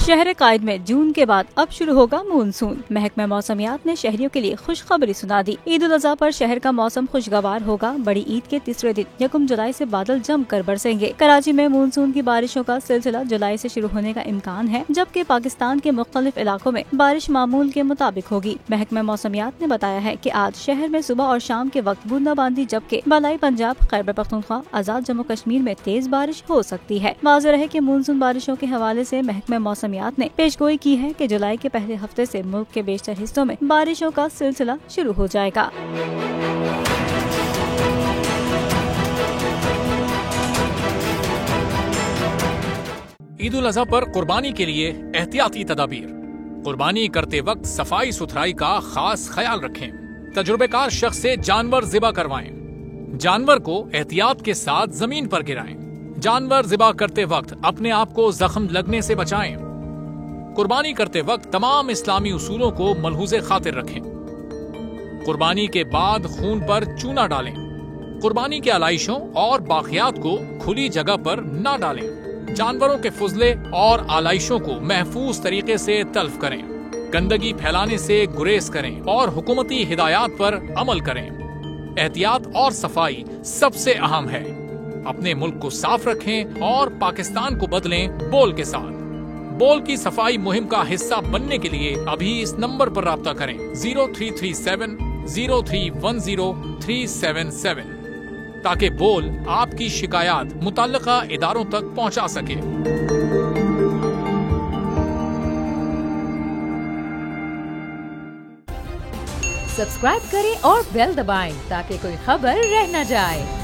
शहर कायद में जून के बाद अब शुरू होगा मानसून। महकमा मौसमियात ने शहरियों के लिए खुशखबरी सुना दी। ईद उल अज़हा पर शहर का मौसम खुशगवार होगा। बड़ी ईद के तीसरे दिन 1 जुलाई से बादल जमकर बरसेंगे। कराची में मानसून की बारिशों का सिलसिला जुलाई से शुरू होने का इम्कान है, जबकि पाकिस्तान के मुख्तलिफ इलाकों में बारिश मामूल के मुताबिक होगी। महकमा मौसमियात ने बताया है कि आज शहर में सुबह और शाम के वक्त बूंदाबांदी, जबकि बालाई पंजाब, खैबर पख्तूनख्वा, आजाद जम्मू कश्मीर में तेज बारिश हो सकती है। वाज़ेह रहे कि मानसून बारिशों के हवाले से महकमा मौसमियात ने पेशगोई की है कि जुलाई के पहले हफ्ते से मुल्क के बेशतर हिस्सों में बारिशों का सिलसिला शुरू हो जाएगा। ईद उल अज़हा पर कुर्बानी के लिए एहतियाती तदाबीर। कुर्बानी करते वक्त सफाई सुथराई का खास ख्याल रखें। तजुर्बेकार शख्स से जानवर ज़िबा करवाएं। जानवर को एहतियात के साथ जमीन पर गिराएं। जानवर ज़िबा करते वक्त अपने आप को जख्म लगने से बचाएं। कुर्बानी करते वक्त तमाम इस्लामी उसूलों को मलहूज़े खातिर रखें। कुर्बानी के बाद खून पर चूना डालें। कुर्बानी के आलाइशों और बाकियात को खुली जगह पर न डालें। जानवरों के फुजले और आलाइशों को महफूज तरीके से तल्फ करें। गंदगी फैलाने से गुरेज करें और हुकूमती हिदायत पर अमल करें। एहतियात और सफाई सबसे अहम है। अपने मुल्क को साफ रखें और पाकिस्तान को बदलें बोल के साथ। बोल की सफाई मुहिम का हिस्सा बनने के लिए अभी इस नंबर पर राब्ता करें 0337 0310 377, ताकि बोल आपकी शिकायत मुतल्लिका इदारों तक पहुंचा सके। सब्सक्राइब करें और बेल दबाएं ताकि कोई खबर रह न जाए।